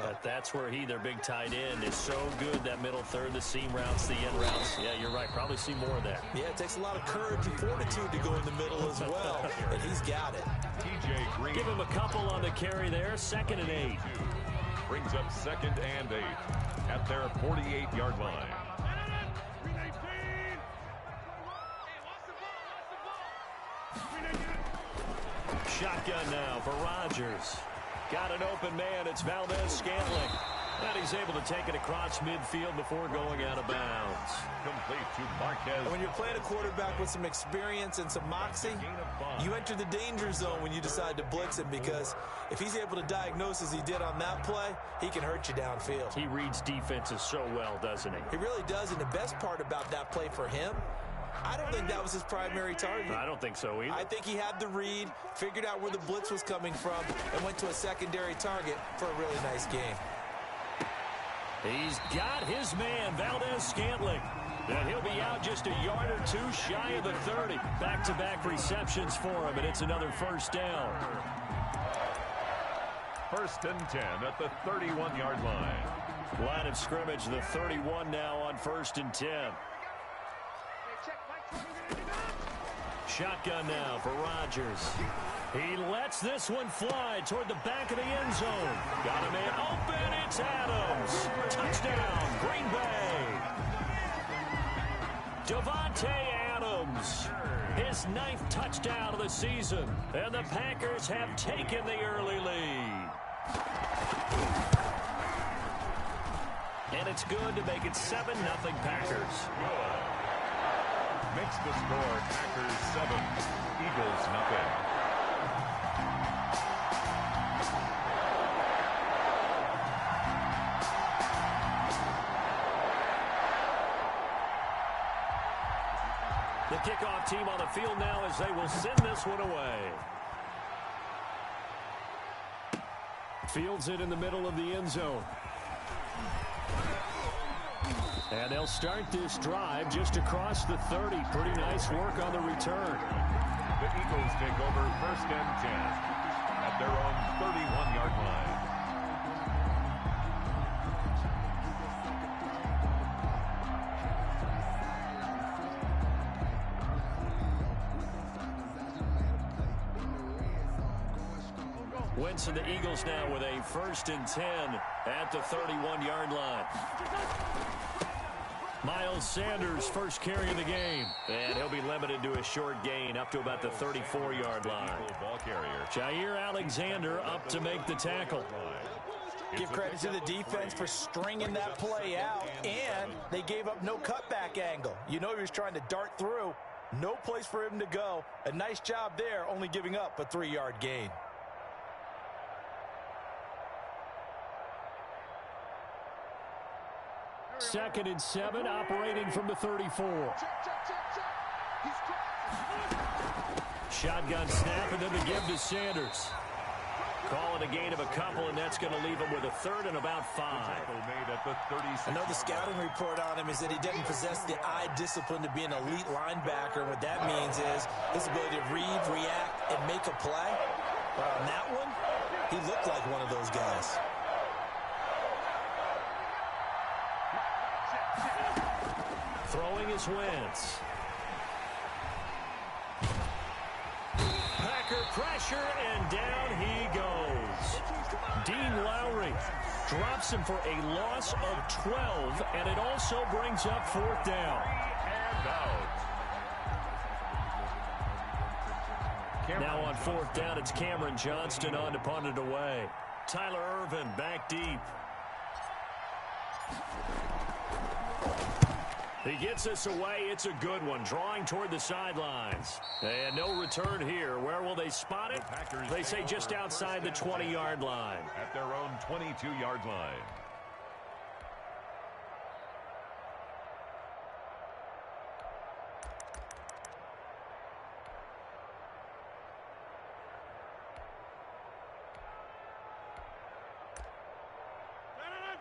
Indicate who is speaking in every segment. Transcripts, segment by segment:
Speaker 1: But that's where their big tight end, is so good, that middle third, the seam routes, the end routes. Yeah, you're right. Probably see more of that.
Speaker 2: Yeah, it takes a lot of courage and fortitude to go in the middle as well, and he's got it.
Speaker 3: TJ Green.
Speaker 1: Give him a couple on the carry there. 2nd and 8.
Speaker 3: Brings up 2nd and 8 at their 48-yard line.
Speaker 1: Shotgun now for Rodgers. Got an open man. It's Valdez-Scantling. And he's able to take it across midfield before going out of bounds.
Speaker 3: Complete to Marquez.
Speaker 2: When you're playing a quarterback with some experience and some moxie, you enter the danger zone when you decide to blitz him, because if he's able to diagnose as he did on that play, he can hurt you downfield.
Speaker 1: He reads defenses so well, doesn't he?
Speaker 2: He really does, and the best part about that play for him, I don't think that was his primary target.
Speaker 1: I don't think so either.
Speaker 2: I think he had the read, figured out where the blitz was coming from, and went to a secondary target for a really nice game.
Speaker 1: He's got his man, Valdez-Scantling. And he'll be out just a yard or two shy of the 30. Back-to-back receptions for him, and it's another first down.
Speaker 3: 1st and 10 at the 31-yard line.
Speaker 1: Line of scrimmage, the 31 now on 1st and 10. Shotgun now for Rodgers. He lets this one fly toward the back of the end zone. Got a man open. It's Adams. Touchdown, Green Bay. Davante Adams. His 9th touchdown of the season. And the Packers have taken the early lead. And it's good to make it 7-0 Packers.
Speaker 3: Good. Makes the score Packers 7, Eagles nothing.
Speaker 1: The kickoff team on the field now as they will send this one away. Fields it in the middle of the end zone. And they'll start this drive just across the 30. Pretty nice work on the return.
Speaker 3: The Eagles take over 1st and 10 at their own 31-yard line.
Speaker 1: Wentz and the Eagles now with a 1st and 10 at the 31-yard line. Miles Sanders, first carry of the game. And he'll be limited to a short gain up to about the 34-yard line.
Speaker 3: Ball carrier.
Speaker 1: Jair Alexander up to make the tackle.
Speaker 2: Give credit to the defense for stringing that play out, and they gave up no cutback angle. You know he was trying to dart through. No place for him to go. A nice job there, only giving up a 3-yard gain.
Speaker 1: Second and 7, operating from the 34. Shotgun snap, and then the give to Sanders. Call it a gain of a couple, and that's going to leave him with a 3rd and about 5.
Speaker 2: I know the scouting report on him is that he doesn't possess the eye discipline to be an elite linebacker. And what that means is his ability to read, react, and make a play. But on that one, he looked like one of those guys.
Speaker 1: Throwing is Wentz. Packer pressure, and down he goes. Dean Lowry drops him for a loss of 12, and it also brings up 4th down.
Speaker 3: And out.
Speaker 1: Now on 4th down, it's Cameron Johnston on to punt it away. Tyler Ervin back deep. He gets us away. It's a good one. Drawing toward the sidelines. And no return here. Where will they spot it? They say just outside the 20-yard line.
Speaker 3: At their own 22-yard line.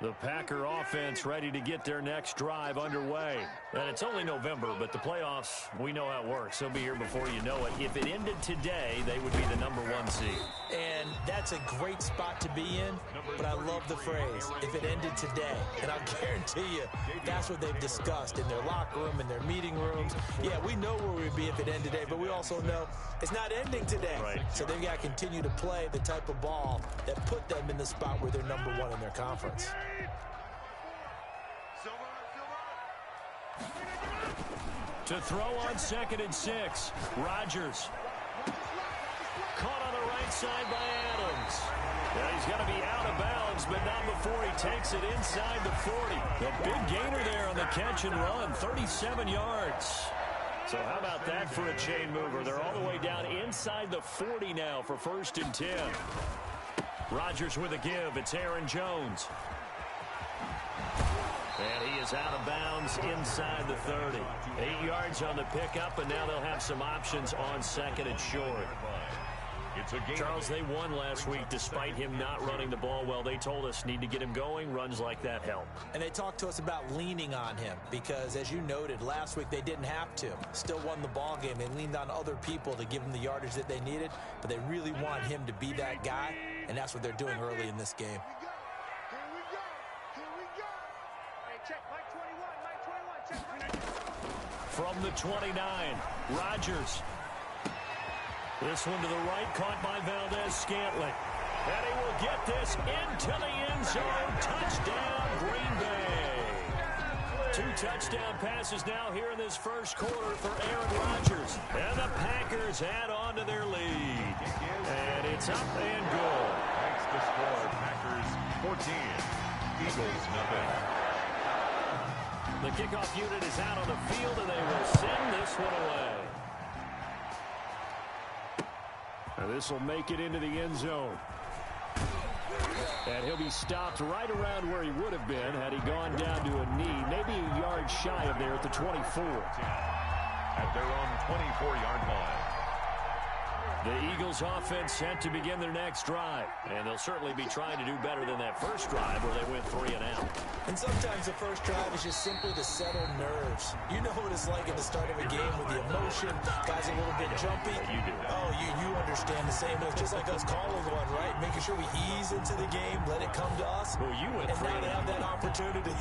Speaker 1: The Packer offense ready to get their next drive underway. And it's only November, but the playoffs, we know how it works. They'll be here before you know it. If it ended today, they would be the #1 seed.
Speaker 2: And that's a great spot to be in, but I love the phrase, if it ended today. And I'll guarantee you, that's what they've discussed in their locker room, in their meeting rooms. Yeah, we know where we'd be if it ended today, but we also know it's not ending today.
Speaker 1: Right.
Speaker 2: So they've got to continue to play the type of ball that put them in the spot where they're number one in their conference.
Speaker 1: To throw on 2nd and 6, Rodgers. Caught on the right side by Adams. Yeah, he's going to be out of bounds, but not before he takes it inside the 40. A big gainer there on the catch and run, 37 yards. So how about that for a chain mover? They're all the way down inside the 40 now for 1st and 10. Rodgers with a give. It's Aaron Jones. And he is out of bounds inside the 30. 8 yards on the pickup, and now they'll have some options on 2nd and short. Charles, they won last week despite him not running the ball well. They told us need to get him going. Runs like that help.
Speaker 2: And they talked to us about leaning on him because, as you noted, last week they didn't have to. Still won the ball game. They leaned on other people to give them the yardage that they needed, but they really want him to be that guy, and that's what they're doing early in this game.
Speaker 1: From the 29, Rodgers. This one to the right, caught by Valdez-Scantling. And he will get this into the end zone. Touchdown, Green Bay. 2 touchdown passes now here in this first quarter for Aaron Rodgers. And the Packers add on to their lead. And it's up and good.
Speaker 3: Makes the score. Packers 14. Eagles nothing.
Speaker 1: The kickoff unit is out on the field, and they will send this one away. And this will make it into the end zone. And he'll be stopped right around where he would have been had he gone down to a knee, maybe a yard shy of there at the 24.
Speaker 3: At their own 24-yard line.
Speaker 1: The Eagles offense set to begin their next drive. And they'll certainly be trying to do better than that first drive where they went 3 and out.
Speaker 2: And sometimes the first drive is just simply to settle nerves. You know what it's like at the start of a game with the emotion. Guys a little bit jumpy.
Speaker 1: Yeah, you do.
Speaker 2: Oh, you understand the same. It's just like us calling one, right? Making sure we ease into the game, let it come to us.
Speaker 1: Well, you went
Speaker 2: and
Speaker 1: 3
Speaker 2: now
Speaker 1: and
Speaker 2: they
Speaker 1: out.
Speaker 2: have that opportunity.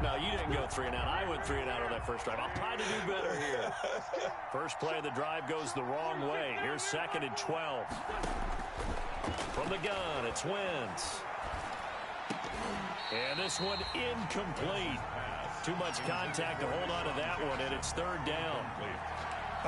Speaker 1: No, you didn't go 3 and out. I went 3 and out on that first drive. I'll try to do better here. First play of the drive goes the wrong way. Here's 2nd and 12. From the gun, it's Wentz. And this one incomplete. Too much contact to hold on to that one, and it's 3rd down.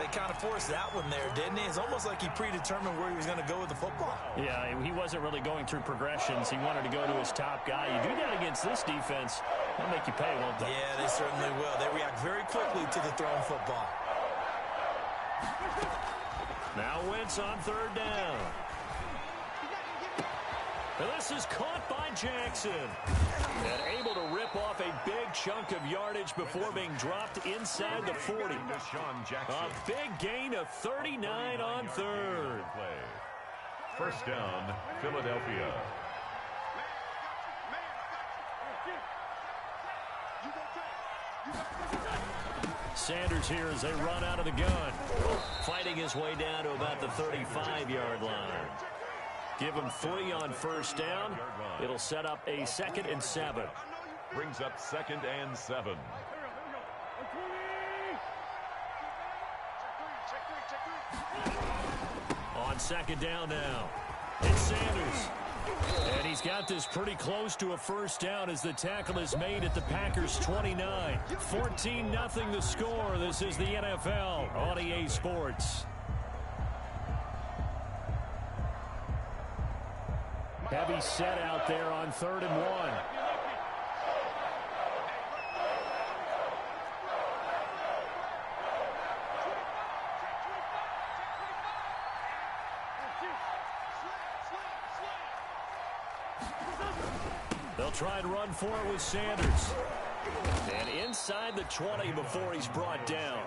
Speaker 2: He kind of forced that one there, didn't he? It's almost like he predetermined where he was going to go with the football.
Speaker 1: Yeah, he wasn't really going through progressions. He wanted to go to his top guy. You do that against this defense, they'll make you pay, won't they?
Speaker 2: Yeah, they certainly will. They react very quickly to the thrown football.
Speaker 1: Now Wentz on 3rd down. And this is caught by Jackson. And able to rip off a big chunk of yardage before being dropped inside the 40. A big gain of 39 on 3rd.
Speaker 3: First down, Philadelphia.
Speaker 1: Sanders here as they run out of the gun. Fighting his way down to about the 35-yard line. Give him 3 on 1st down. It'll set up a 2nd and 7.
Speaker 3: Brings up 2nd and 7.
Speaker 1: On 2nd down now. It's Sanders. And he's got this pretty close to a first down as the tackle is made at the Packers' 29. 14-0 the score. This is the NFL on EA Sports. Heavy set out there on 3rd and 1. They'll try and run for it with Sanders. And inside the 20 before he's brought down.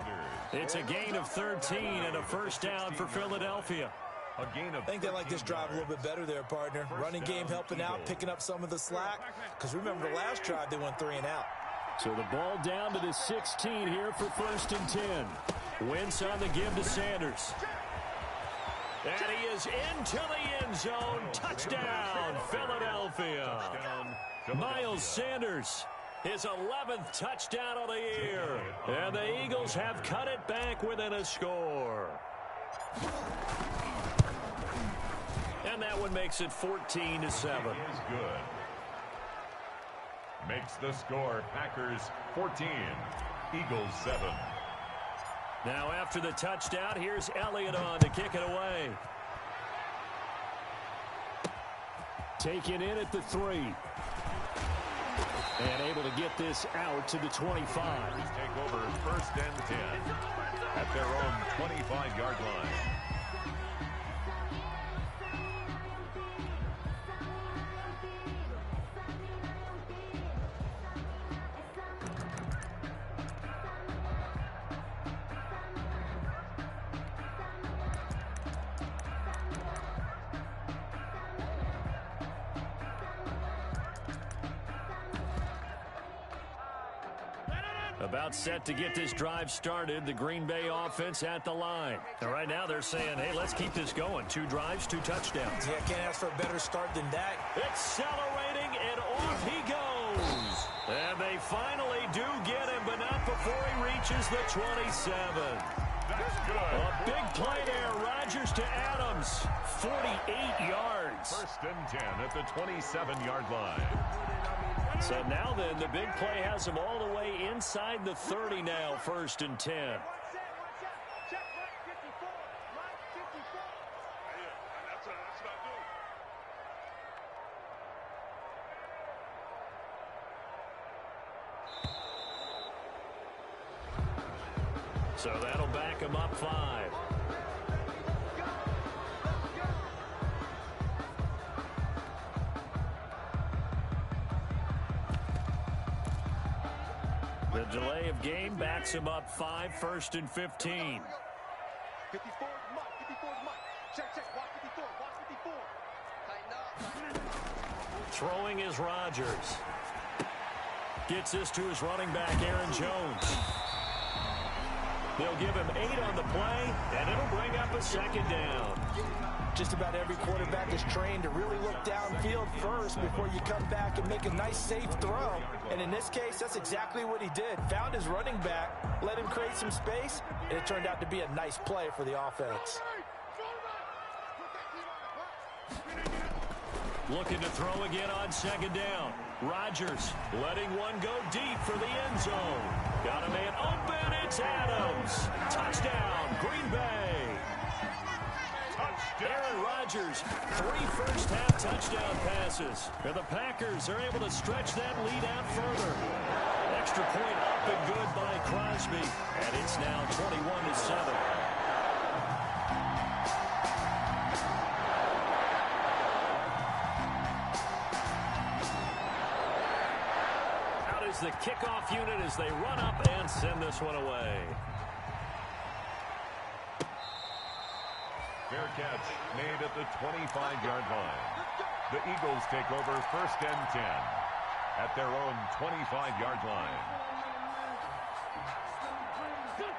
Speaker 1: It's a gain of 13 and a first down for Philadelphia.
Speaker 3: A gain of
Speaker 2: I think they like this drive a little bit better there, partner. Running game helping out, picking up some of the slack. Because remember, the last drive they went 3 and out.
Speaker 1: So the ball down to the 16 here for 1st and 10. Wentz on the give to Sanders. And he is into the end zone. Touchdown, Philadelphia. Miles Sanders, his 11th touchdown of the year. And the Eagles have cut it back within a score. And that one makes it 14-7.
Speaker 3: Is good. Makes the score Packers 14, Eagles 7.
Speaker 1: Now after the touchdown, here's Elliott on to kick it away. Taken in at the 3. And able to get this out to the 25.
Speaker 3: Take over first and 10 at their own 25-yard line.
Speaker 1: About set to get this drive started. The Green Bay offense at the line. And right now they're saying, hey, let's keep this going. 2 drives, 2 touchdowns.
Speaker 2: Yeah, can't ask for a better start than that.
Speaker 1: Accelerating, and off he goes. And they finally do get him, but not before he reaches the 27.
Speaker 3: That's good.
Speaker 1: A big play there. Rodgers to Adams. 48 yards.
Speaker 3: First and 10 at the 27-yard line.
Speaker 1: So now then, the big play has him all the way inside the 30 now, first and 10. So that'll back him up 5. The delay of game backs him up 5, first and 15.
Speaker 4: 54, check, walk 54, tighten up.
Speaker 1: Throwing is Rodgers. Gets this to his running back, Aaron Jones. They'll give him 8 on the play, and it'll bring up a second down.
Speaker 2: Just about every quarterback is trained to really look downfield first before you come back and make a nice, safe throw. And in this case, that's exactly what he did. Found his running back, let him create some space, and it turned out to be a nice play for the offense.
Speaker 1: Looking to throw again on second down. Rodgers letting one go deep for the end zone. Got a man open. It's Adams. Touchdown, Green Bay. Aaron Rodgers, 3 first-half touchdown passes. And the Packers are able to stretch that lead out further. Extra point up and good by Crosby. And it's now 21-7. The kickoff unit as they run up and send this one away.
Speaker 3: Fair catch made at the 25-yard line. The Eagles take over first and 10 at their own 25-yard line.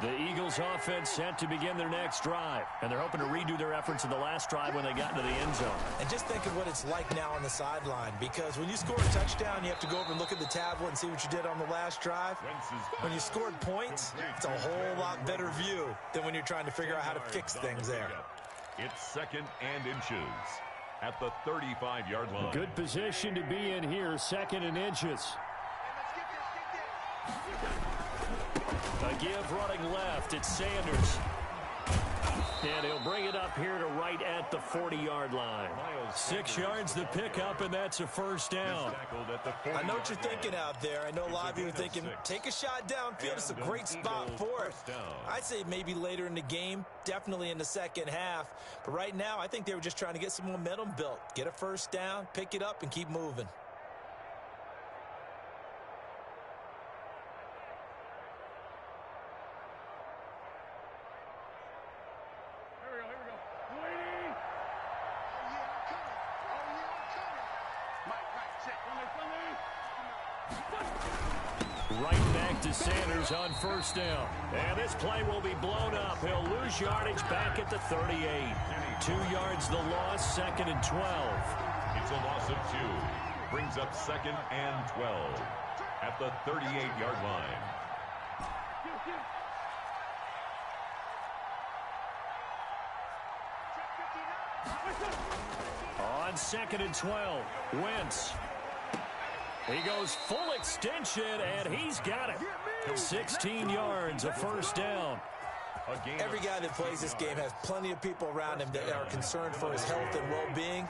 Speaker 1: The Eagles offense set to begin their next drive, and they're hoping to redo their efforts in the last drive when they got into the end zone.
Speaker 2: And just think of what it's like now on the sideline, because when you score a touchdown, you have to go over and look at the tablet and see what you did on the last drive. When you scored points, it's a whole lot better view than when you're trying to figure out how to fix things there.
Speaker 3: It's second and inches at the 35-yard line.
Speaker 1: Good position to be in here, second and inches. A give running left. It's Sanders. And he'll bring it up here to right at the 40-yard line. 6 yards the pickup, and that's a first down.
Speaker 2: I know what you're thinking out there. I know a lot of you are thinking, take a shot downfield. It's a great spot for it. I'd say maybe later in the game, definitely in the second half. But right now, I think they were just trying to get some momentum built. Get a first down, pick it up, and keep moving.
Speaker 1: Right back to Sanders on first down. And this play will be blown up. He'll lose yardage back at the 38. 2 yards the loss, 2nd and 12.
Speaker 3: It's a loss of 2. Brings up 2nd and 12 at the 38-yard line.
Speaker 1: On 2nd and 12, Wentz. He goes full extension, and he's got it. 16 yards, a first down.
Speaker 2: Every guy that plays this game has plenty of people around him that are concerned for his health and well-being.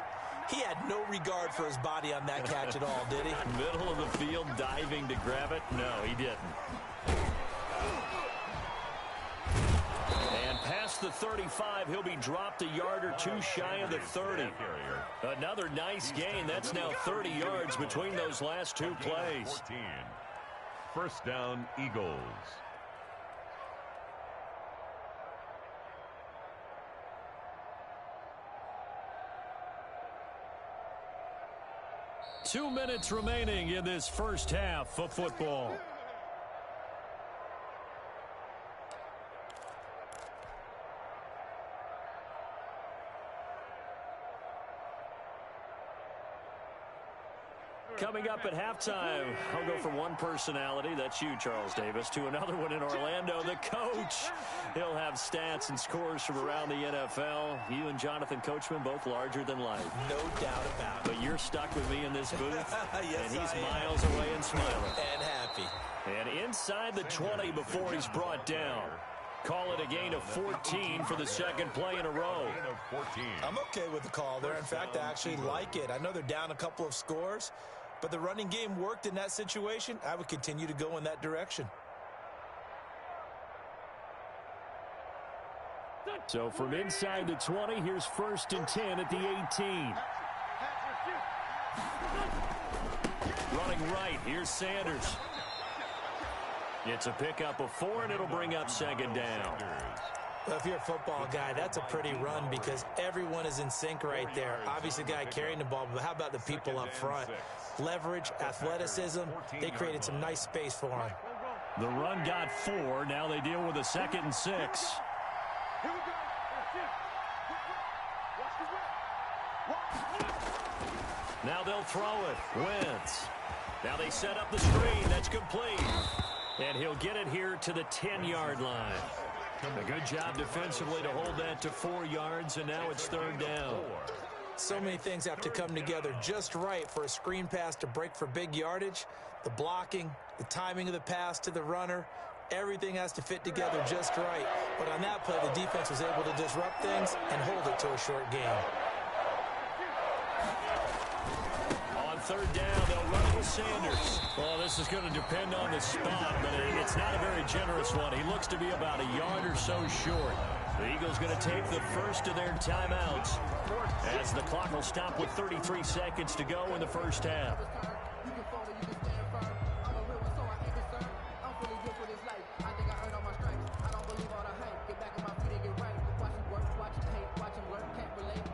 Speaker 2: He had no regard for his body on that catch at all, did he?
Speaker 1: Middle of the field, diving to grab it? No, he didn't. And past the 35, he'll be dropped a yard or 2 shy of the 30. Another nice gain. That's now 30 yards between those last 2 plays.
Speaker 3: First down, Eagles.
Speaker 1: Two minutes remaining in this first half of football. Coming up at halftime, I'll go from one personality, that's you, Charles Davis, to another one in Orlando, the coach. He'll have stats and scores from around the NFL. You and Jonathan Coachman, both larger than life.
Speaker 2: No doubt about it.
Speaker 1: But you're stuck with me in this booth,
Speaker 2: yes,
Speaker 1: and he's miles away and smiling.
Speaker 2: And happy.
Speaker 1: And inside the 20 before he's brought down. Call it a gain of 14 for the second play in a row.
Speaker 2: I'm okay with the call there. In fact, I actually like it. I know they're down a couple of scores, but the running game worked in that situation. I would continue to go in that direction.
Speaker 1: So from inside the 20, here's 1st and 10 at the 18. Running right, here's Sanders. It's a pickup of 4, and it'll bring up 2nd down.
Speaker 2: Well, if you're a football guy, that's a pretty run because everyone is in sync right there. Obviously, the guy carrying the ball, but how about the people up front? Leverage, athleticism, they created some nice space for him.
Speaker 1: The run got 4. Now they deal with a 2nd and 6. Now they'll throw it. Wentz. Now they set up the screen. That's complete. And he'll get it here to the 10-yard line. A good job defensively to hold that to 4 yards, and now it's 3rd down.
Speaker 2: So many things have to come together just right for a screen pass to break for big yardage. The blocking, the timing of the pass to the runner, everything has to fit together just right. But on that play, the defense was able to disrupt things and hold it to a short game.
Speaker 1: On 3rd down, they'll run it with Sanders. Well, this is going to depend on the spot, but it's not a very generous one. He looks to be about a yard or so short. The Eagles going to take the first of their timeouts as the clock will stop with 33 seconds to go in the first half.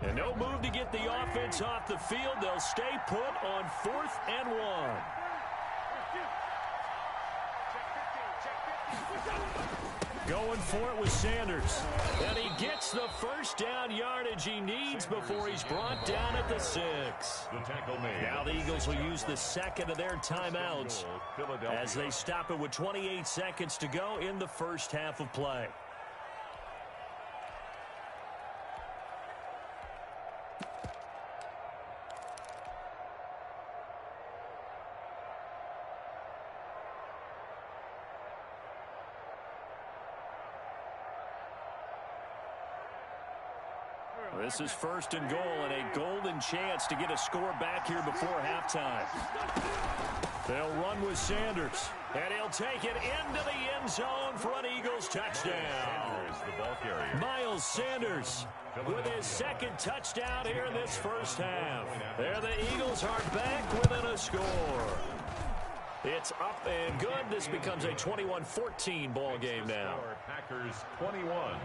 Speaker 1: And no move to get the offense off the field. They'll stay put on 4th and 1. Going for it with Sanders. And he gets the first down yardage he needs before he's brought down at the 6. Now the Eagles will use the 2nd of their timeouts as they stop it with 28 seconds to go in the first half of play. This is 1st and goal and a golden chance to get a score back here before halftime. They'll run with Sanders, and he'll take it into the end zone for an Eagles touchdown. Miles Sanders with his 2nd touchdown here in this first half. There the Eagles are back within a score. It's up and good. This becomes a 21-14 ball game now.
Speaker 3: Packers 21,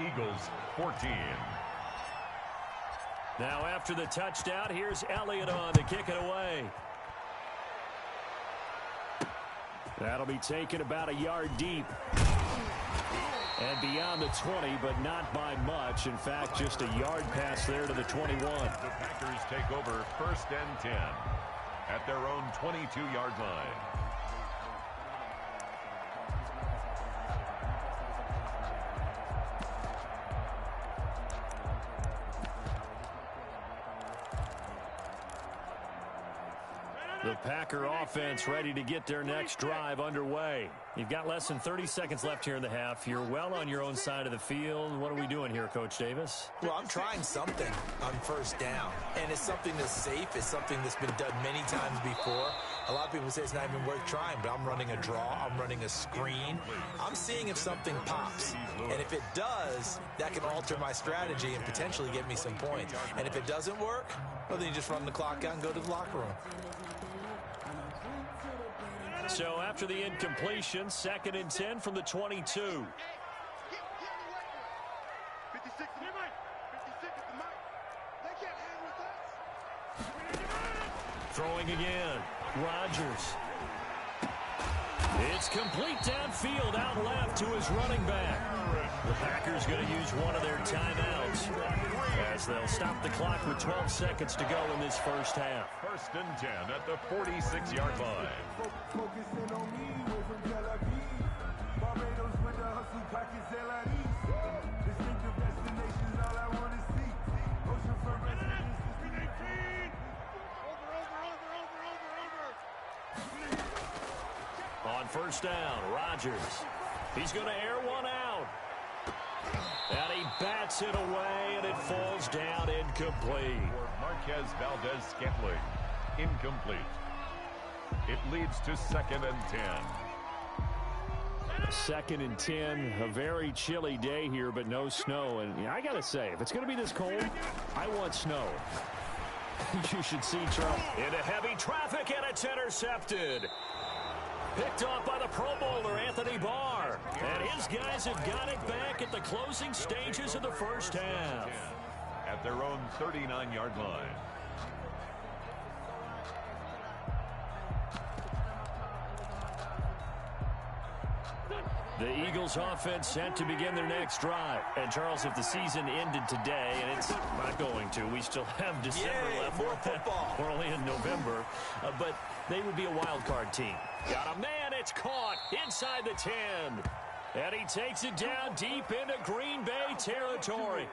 Speaker 3: Eagles 14.
Speaker 1: Now after the touchdown, here's Elliott on to kick it away. That'll be taken about a yard deep. And beyond the 20, but not by much. In fact, just a yard pass there to the 21.
Speaker 3: The Packers take over 1st and 10 at their own 22-yard line.
Speaker 1: The Packer offense ready to get their next drive underway. You've got less than 30 seconds left here in the half. You're well on your own side of the field. What are we doing here, Coach Davis?
Speaker 2: Well, I'm trying something on 1st down, and it's something that's safe. It's something that's been done many times before. A lot of people say it's not even worth trying, but I'm running a draw. I'm running a screen. I'm seeing if something pops, and if it does, that can alter my strategy and potentially get me some points. And if it doesn't work, well, then you just run the clock out and go to the locker room.
Speaker 1: So after the incompletion, 2nd and 10 from the 22.
Speaker 4: 56 at the mic. 56 at the mic. They can't hang with us.
Speaker 1: Throwing again. Rodgers. It's complete downfield, out left to his running back. The Packers going to use one of their timeouts as they'll stop the clock with 12 seconds to go in this first half.
Speaker 3: 1st and 10 at the 46-yard line.
Speaker 5: Focusing on me, way from Tel Aviv. Barbados with the hustle pockets, LIDs. Distinctive destinations, all I want to see. Ocean front residence, 1618.
Speaker 1: On 1st down, Rodgers. He's going to air one out. And he bats it away, and it falls down incomplete.
Speaker 3: For Marquez Valdez-Scantling, incomplete. It leads to 2nd and 10.
Speaker 1: 2nd and 10, a very chilly day here, but no snow. And I got to say, if it's going to be this cold, I want snow. You should see Charles. Into heavy traffic, and it's intercepted. Picked off by the Pro Bowler, Anthony Barr. And his guys have got it back at the closing stages of the first half.
Speaker 3: At their own 39-yard line.
Speaker 1: The Eagles offense set to begin their next drive. And Charles, if the season ended today, and it's not going to, we still have December left.
Speaker 2: More football.
Speaker 1: We're only in November, but they would be a wild card team. Got a man, it's caught inside the 10. And he takes it down deep into Green Bay territory.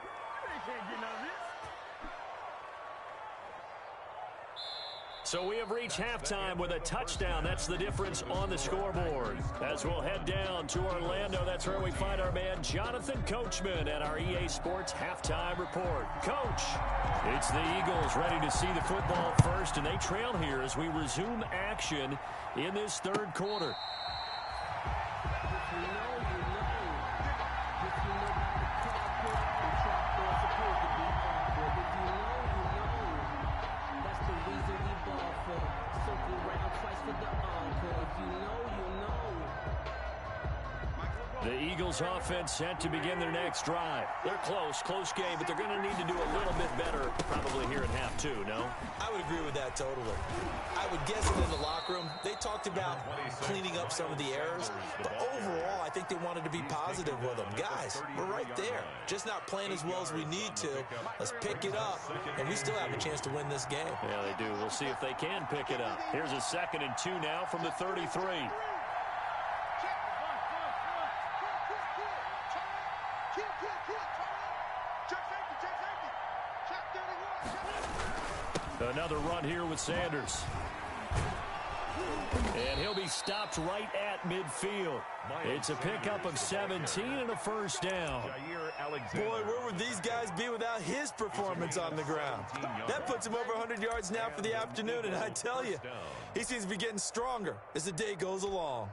Speaker 1: So we have reached halftime with a touchdown. That's the difference on the scoreboard. As we'll head down to Orlando, that's where we find our man Jonathan Coachman at our EA Sports Halftime Report. Coach, it's the Eagles ready to see the football first, and they trail here as we resume action in this third quarter. The Eagles offense set to begin their next drive. They're close game, but they're going to need to do a little bit better probably here in half two, no?
Speaker 2: I would agree with that totally. I would guess that in the locker room, they talked about cleaning up some of the errors, but overall, I think they wanted to be positive with them. Guys, we're right there. Just not playing as well as we need to. Let's pick it up, and we still have a chance to win this game.
Speaker 1: Yeah, they do. We'll see if they can pick it up. Here's a 2nd and 2 now from the 33. Another run here with Sanders. And he'll be stopped right at midfield. It's a pickup of 17 and a 1st down.
Speaker 2: Boy, where would these guys be without his performance on the ground? That puts him over 100 yards now for the afternoon, and I tell you, he seems to be getting stronger as the day goes along.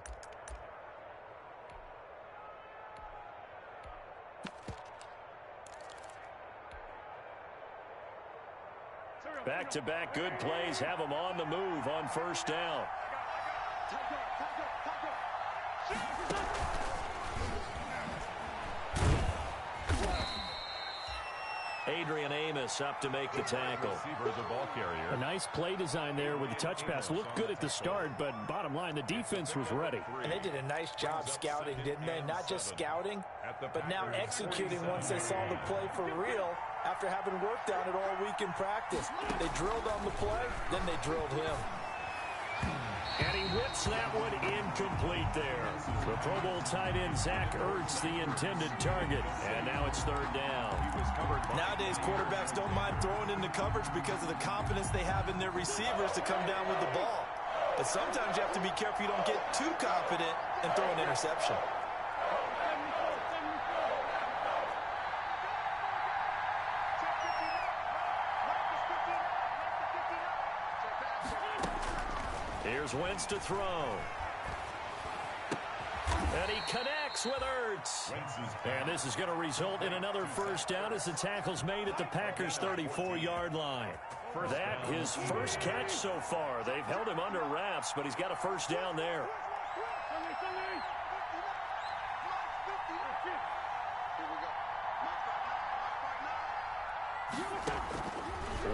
Speaker 1: Back-to-back good plays have them on the move on 1st down. Adrian Amos up to make the tackle.
Speaker 6: A nice play design there with the touch pass. Looked good at the start, but bottom line, the defense was ready.
Speaker 2: And they did a nice job scouting, didn't they? Not just scouting, but now executing once they saw the play for real after having worked on it all week in practice. They drilled on the play, then they drilled him.
Speaker 1: And he whips that one incomplete there. The Pro Bowl tight end Zach Ertz, the intended target. And now it's third down.
Speaker 2: Nowadays, quarterbacks don't mind throwing into coverage because of the confidence they have in their receivers to come down with the ball. But sometimes you have to be careful you don't get too confident and throw an interception.
Speaker 1: Here's Wentz to throw. And he connects with Ertz. And this is going to result in another first down as the tackle's made at the Packers' 34-yard line. That his first catch so far. They've held him under wraps, but he's got a first down there.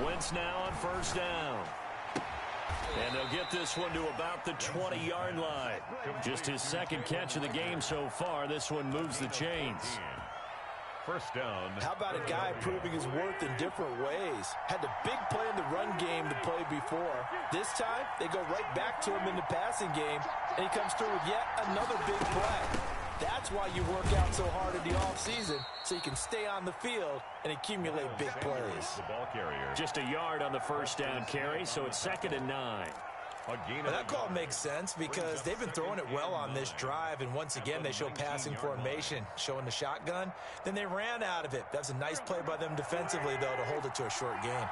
Speaker 1: Wentz now on first down. And they'll get this one to about the 20-yard line. Just his second catch of the game so far. This one moves the chains.
Speaker 3: First down.
Speaker 2: How about a guy proving his worth in different ways? Had the big play in the run game to play before. This time, they go right back to him in the passing game, and he comes through with yet another big play. That's why you work out so hard in the offseason, so you can stay on the field and accumulate big plays.
Speaker 3: The ball carrier.
Speaker 1: Just a yard on the first down carry, so it's 2nd and 9.
Speaker 2: Well, that call makes sense because they've been throwing it well on this drive, and once again they show passing formation, showing the shotgun. Then they ran out of it. That's a nice play by them defensively, though, to hold it to a short gain.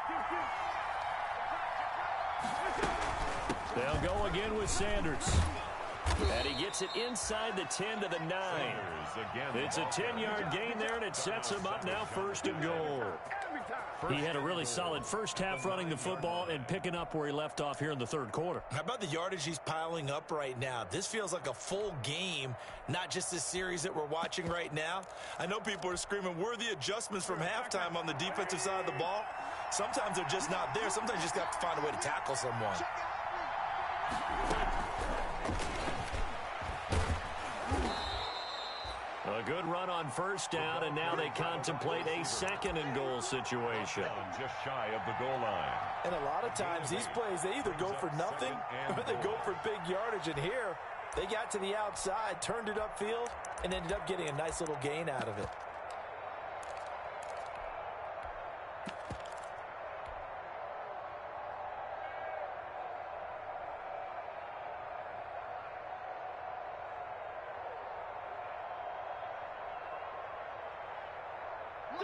Speaker 1: They'll go again with Sanders. And he gets it inside the 10 to the 9. It's a 10-yard gain there, and it sets him up now 1st and goal. He had a really solid first half running the football and picking up where he left off here in the third quarter.
Speaker 2: How about the yardage he's piling up right now? This feels like a full game, not just this series that we're watching right now. I know people are screaming, where are the adjustments from halftime on the defensive side of the ball? Sometimes they're just not there. Sometimes you just have to find a way to tackle someone.
Speaker 1: A good run on first down, and now they contemplate a 2nd and goal situation.
Speaker 3: Just shy of the goal line.
Speaker 2: And a lot of times these plays, they either go for nothing or they go for big yardage. And here, they got to the outside, turned it upfield, and ended up getting a nice little gain out of it.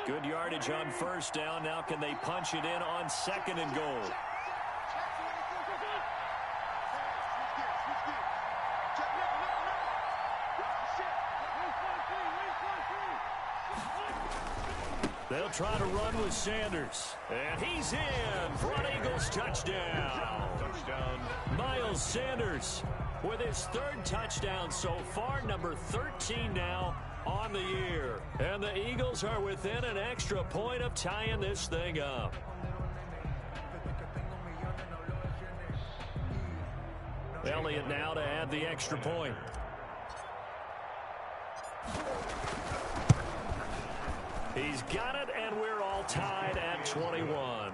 Speaker 1: Good yardage on first down. Now can they punch it in on 2nd and goal? They'll try to run with Sanders. And he's in for an Eagles touchdown. Miles Sanders with his 3rd touchdown so far, number 13 now on the year. And the Eagles are within an extra point of tying this thing up. Elliott now to add the extra point. He's got it, and we're all tied at 21.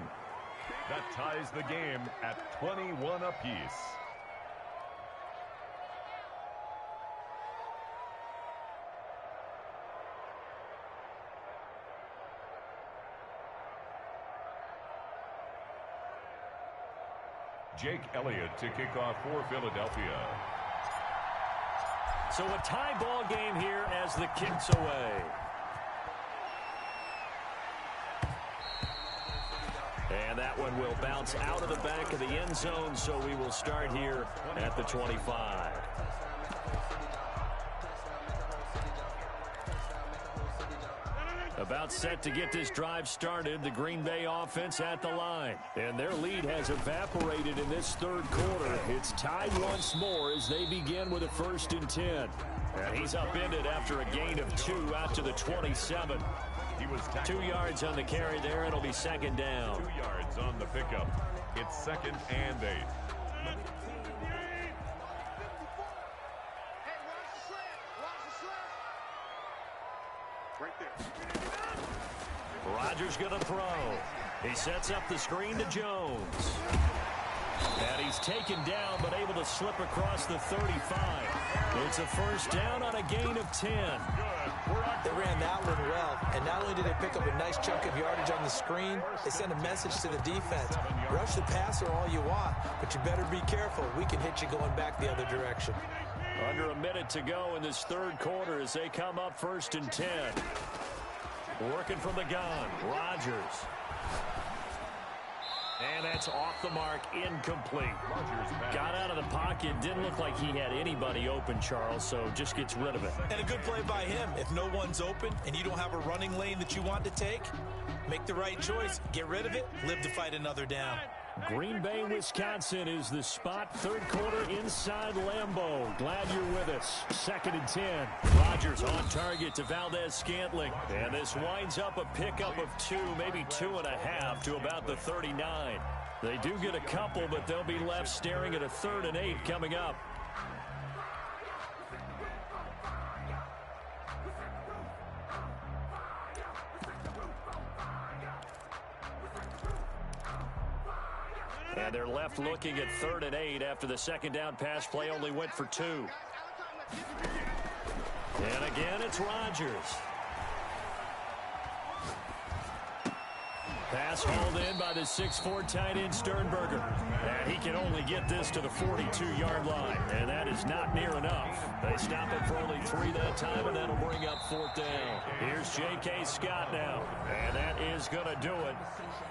Speaker 3: That ties the game at 21 apiece. Jake Elliott to kick off for Philadelphia.
Speaker 1: So a tie ball game here as the kick's away. And that one will bounce out of the back of the end zone, so we will start here at the 25. About set to get this drive started, the Green Bay offense at the line. And their lead has evaporated in this third quarter. It's tied once more as they begin with a 1st and 10. And he's upended after a gain of 2 out to the 27.
Speaker 3: He was tackled.
Speaker 1: 2 yards on the carry there. It'll be second down.
Speaker 3: 2 yards on the pickup. It's 2nd and 8.
Speaker 4: Right there.
Speaker 1: Rodgers going to throw. He sets up the screen to Jones. And he's taken down, but able to slip across the 35. It's a first down on a gain of 10.
Speaker 2: They ran that one well, and not only did they pick up a nice chunk of yardage on the screen, they sent a message to the defense. Rush the passer all you want, but you better be careful. We can hit you going back the other direction.
Speaker 1: Under a minute to go in this third quarter as they come up 1st and 10. Working from the gun, Rodgers. And that's off the mark, incomplete. Got out of the pocket, didn't look like he had anybody open, Charles, so just gets rid of it.
Speaker 2: And a good play by him. If no one's open and you don't have a running lane that you want to take, make the right choice. Get rid of it, live to fight another down.
Speaker 1: Green Bay, Wisconsin is the spot. Third quarter inside Lambeau. Glad you're with us. 2nd and 10. Rodgers on target to Valdez-Scantling. And this winds up a pickup of 2, maybe 2.5 to about the 39. They do get a couple, but they'll be left staring at a 3rd and 8 coming up. And they're left looking at 3rd and 8 after the second down pass play only went for 2. And again, it's Rodgers. Pass hauled in by the 6'4" tight end Sternberger. And he can only get this to the 42-yard line. And that is not near enough. They stop it for only 3 that time, and that'll bring up 4th down. Here's J.K. Scott now. And that is going to do it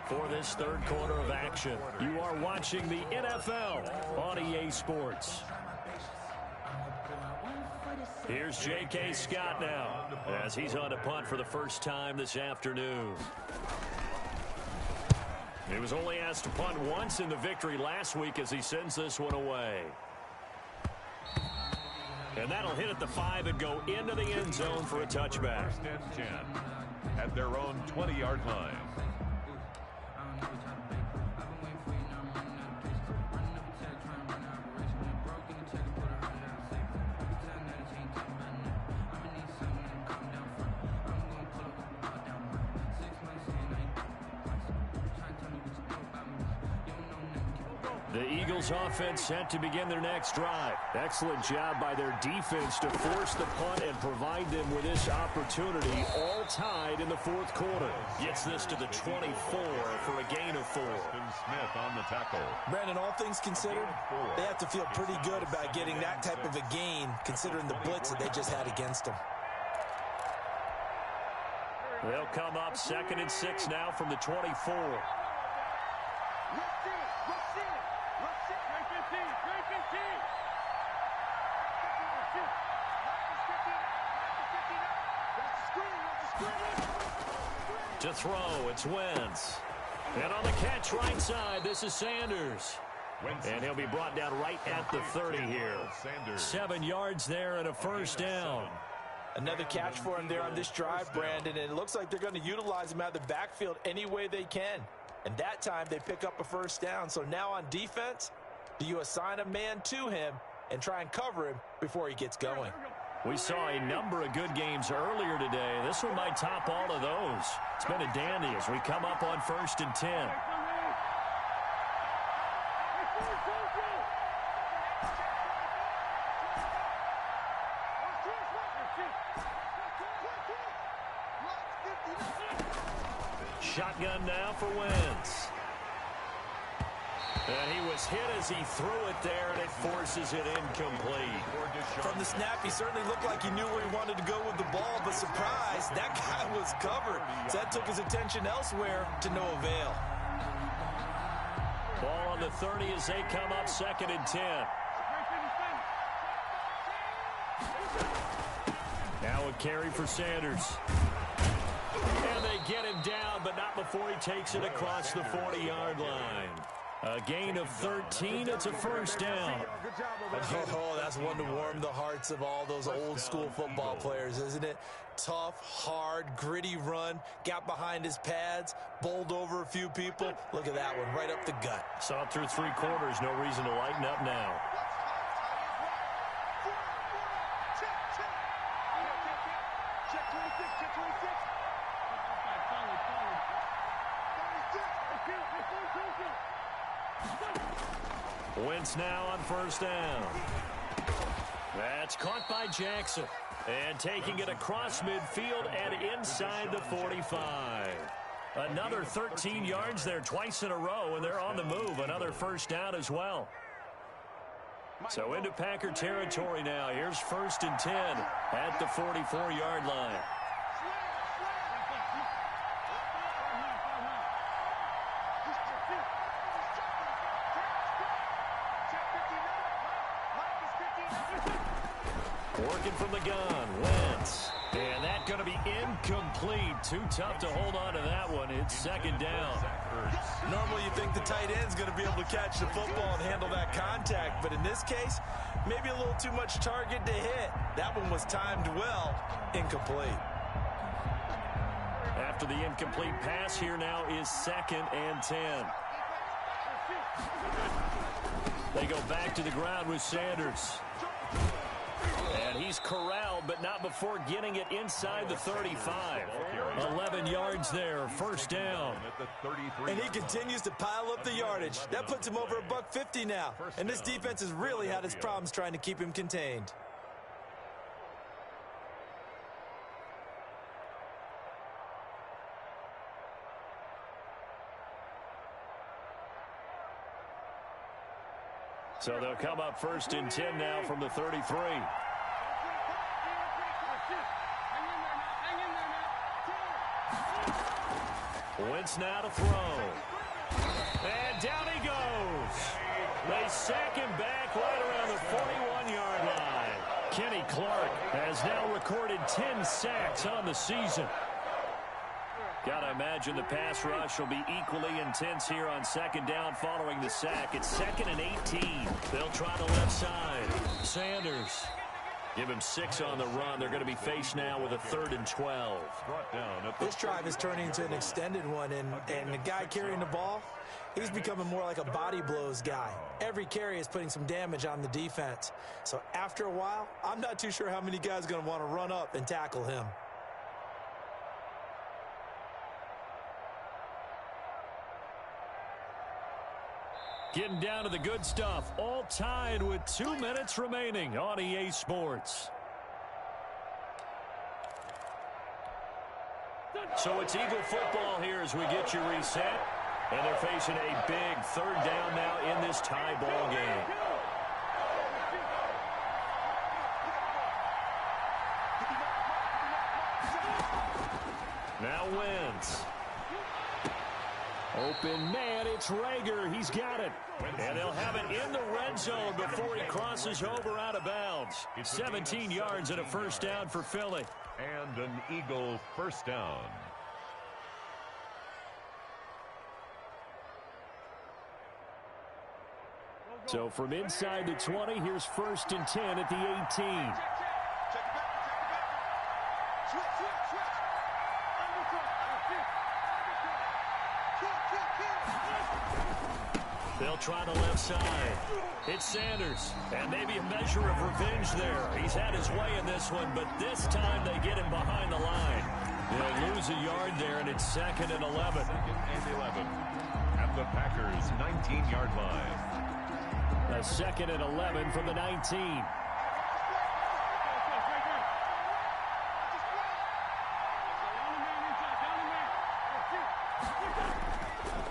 Speaker 1: for this third quarter of action. You are watching the NFL on EA Sports. Here's J.K. Scott now as he's on to punt for the first time this afternoon. He was only asked to punt once in the victory last week as he sends this one away. And that'll hit at the 5 and go into the end zone for a touchback.
Speaker 3: 1st and 10 at their own 20-yard line.
Speaker 1: The Eagles offense set to begin their next drive. Excellent job by their defense to force the punt and provide them with this opportunity, all tied in the fourth quarter. Gets this to the 24 for a gain of 4.
Speaker 3: Smith on the tackle.
Speaker 2: Brandon, all things considered, they have to feel pretty good about getting that type of a gain considering the blitz that they just had against them.
Speaker 1: They'll come up 2nd and 6 now from the 24. To throw, it's Wentz. And on the catch right side, this is Sanders. And he'll be brought down right at the 30 here. 7 yards there and a first down.
Speaker 2: Another catch for him there on this drive, Brandon, and it looks like they're going to utilize him out of the backfield any way they can. And that time they pick up a first down. So now on defense, do you assign a man to him and try and cover him before he gets going?
Speaker 1: We saw a number of good games earlier today. This one might top all of those. It's been a dandy as we come up on 1st and 10. Shotgun now for Wentz. And he was hit as he threw it there, and it forces it incomplete.
Speaker 2: From the snap, he certainly looked like he knew where he wanted to go with the ball, but surprise, that guy was covered. So that took his attention elsewhere to no avail.
Speaker 1: Ball on the 30 as they come up 2nd and 10. Now a carry for Sanders. And they get him down, but not before he takes it across the 40-yard line.
Speaker 6: A gain of 13. It's a first down.
Speaker 2: Oh, that's one to warm the hearts of all those old school football players, isn't it? Tough, hard, gritty run, got behind his pads, bowled over a few people. Look at that one, right up the gut.
Speaker 6: Saw it through 3 quarters. No reason to lighten up now.
Speaker 4: Check 26, check 26.
Speaker 6: Wentz now on first down. That's caught by Jackson. And taking it across midfield and inside the 45. Another 13 yards there twice in a row, and they're on the move. Another first down as well. So into Packer territory now. Here's 1st and 10 at the 44-yard line. Working from the gun, Wentz. And that's going to be incomplete. Too tough to hold on to that one. It's 2nd down.
Speaker 2: Normally you think the tight end's going to be able to catch the football and handle that contact, but in this case, maybe a little too much target to hit. That one was timed well. Incomplete.
Speaker 6: After the incomplete pass, here now is 2nd and 10. They go back to the ground with Sanders. And he's corralled, but not before getting it inside the 35. 11 yards there, first down.
Speaker 2: And he continues to pile up the yardage. That puts him over $150 now. And this defense has really had its problems trying to keep him contained.
Speaker 6: So they'll come up 1st and 10 now from the 33. Wentz now to throw. And down he goes. They sack him back right around the 41-yard line. Kenny Clark has now recorded 10 sacks on the season. Got to imagine the pass rush will be equally intense here on 2nd down following the sack. It's 2nd and 18. They'll try the left side. Sanders. Give him 6 on the run. They're going to be faced now with a 3rd and 12.
Speaker 2: This drive is turning into an extended one, and the guy carrying the ball, he's becoming more like a body blows guy. Every carry is putting some damage on the defense. So after a while, I'm not too sure how many guys are going to want to run up and tackle him.
Speaker 6: Getting down to the good stuff. All tied with 2 minutes remaining on EA Sports. So it's Eagle football here as we get you reset. And they're facing a big 3rd down now in this tie ball game. Now Wentz. Open man, it's Rager. He's got it. And they'll have it in the red zone before he crosses over out of bounds. 17 yards and a first down for Philly.
Speaker 3: And an Eagle first down.
Speaker 6: So from inside the 20, here's 1st and 10 at the 18. They'll try the left side. It's Sanders. And maybe a measure of revenge there. He's had his way in this one, but this time they get him behind the line. They'll lose a yard there, and it's 2nd and 11.
Speaker 3: 2nd and 11 at the Packers' 19-yard line.
Speaker 6: A 2nd and 11 from the 19.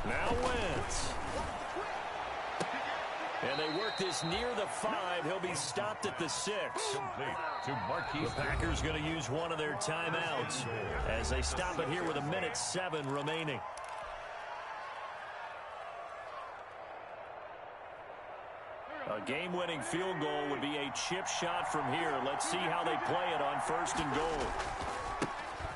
Speaker 6: Now Wentz. And they work this near the 5. He'll be stopped at the 6. The Packers going to use one of their timeouts as they stop it here with 1:07 remaining. A game-winning field goal would be a chip shot from here. Let's see how they play it on 1st and goal.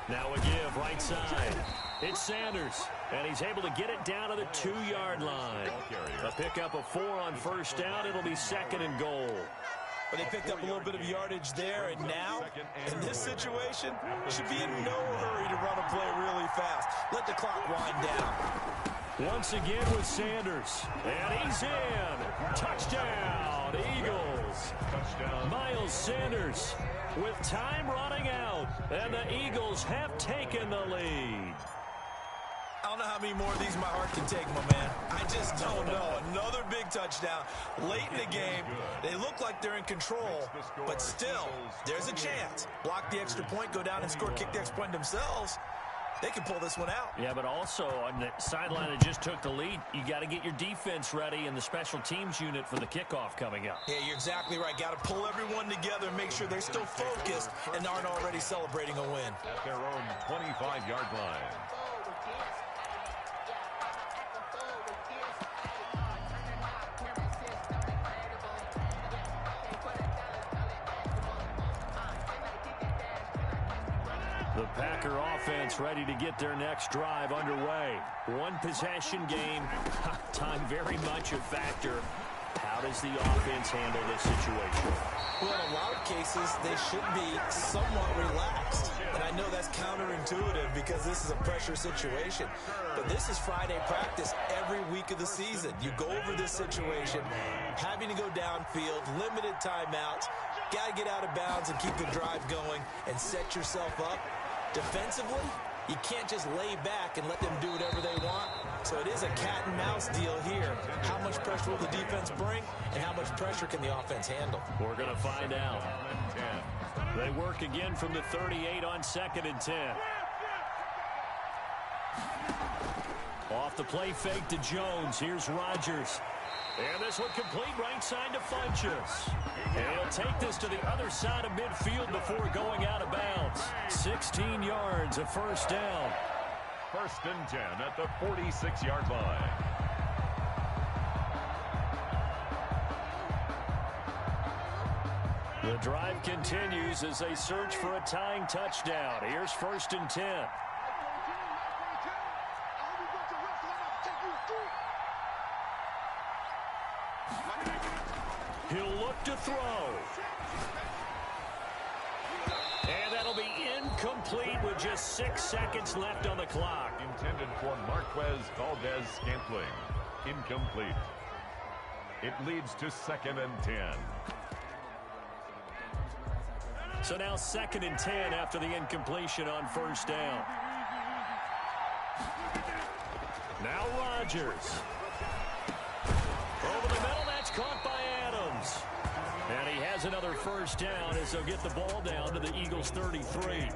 Speaker 6: Now a give right side. It's Sanders. And he's able to get it down to the 2-yard line. A pickup of 4 on first down. It'll be 2nd and goal.
Speaker 2: But they picked up a little bit of yardage there, and now, in this situation, should be in no hurry to run a play really fast. Let the clock wind down.
Speaker 6: Once again with Sanders. And he's in. Touchdown, Eagles.
Speaker 3: Touchdown.
Speaker 6: Miles Sanders with time running out. And the Eagles have taken the lead.
Speaker 2: I don't know how many more of these my heart can take, my man. I just don't know. Another big touchdown late in the game. They look like they're in control, but still, there's a chance. Block the extra point, go down and score, kick the extra point themselves. They can pull this one out.
Speaker 6: Yeah, but also on the sideline that just took the lead, you got to get your defense ready and the special teams unit for the kickoff coming up.
Speaker 2: Yeah, you're exactly right. Got to pull everyone together and make sure they're still focused and aren't already celebrating a win.
Speaker 3: At their own 25-yard line.
Speaker 6: The Packer offense ready to get their next drive underway. One possession game. Time very much a factor. How does the offense handle this situation?
Speaker 2: Well, in a lot of cases, they should be somewhat relaxed. And I know that's counterintuitive because this is a pressure situation. But this is Friday practice every week of the season. You go over this situation, having to go downfield, limited timeouts, got to get out of bounds and keep the drive going and set yourself up. Defensively, you can't just lay back and let them do whatever they want. So it is a cat and mouse deal here. How much pressure will the defense bring, and how much pressure can the offense handle?
Speaker 6: We're going to find out. They work again from the 38 on 2nd and 10. Off the play fake to Jones. Here's Rodgers. And this one complete right side to Funchess. And he'll take this to the other side of midfield before going out of bounds. 16 yards, a first down.
Speaker 3: 1st and 10 at the 46-yard line.
Speaker 6: The drive continues as they search for a tying touchdown. Here's 1st and 10. He'll look to throw. And that'll be incomplete with just 6 seconds left on the clock.
Speaker 3: Intended for Marquez Valdez-Scantling. Incomplete. It leads to 2nd and 10.
Speaker 6: So now 2nd and 10 after the incompletion on first down. Now Rodgers. Over the middle, that's caught by Adams. And he has another first down as they'll get the ball down to the Eagles' 33.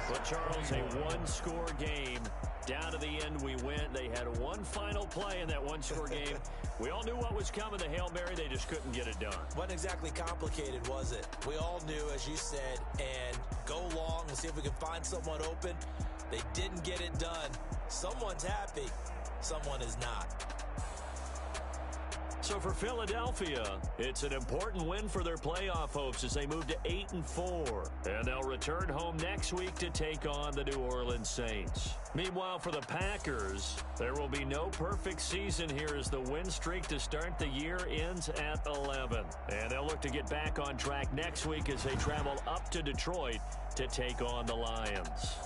Speaker 6: But Charles, a one-score game. Down to the end we went. They had one final play in that one-score game. We all knew what was coming, the Hail Mary. They just couldn't get it done.
Speaker 2: Wasn't exactly complicated, was it? We all knew, as you said, and go long and see if we can find someone open. They didn't get it done. Someone's happy. Someone is not.
Speaker 6: So for Philadelphia, it's an important win for their playoff hopes as they move to 8-4. And they'll return home next week to take on the New Orleans Saints. Meanwhile, for the Packers, there will be no perfect season here as the win streak to start the year ends at 11. And they'll look to get back on track next week as they travel up to Detroit to take on the Lions.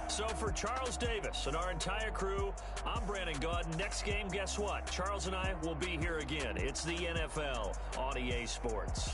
Speaker 6: So for Charles Davis and our entire crew, I'm Brandon Gaudin. Next game, guess what? Charles and I will be here again. It's the NFL on EA Sports.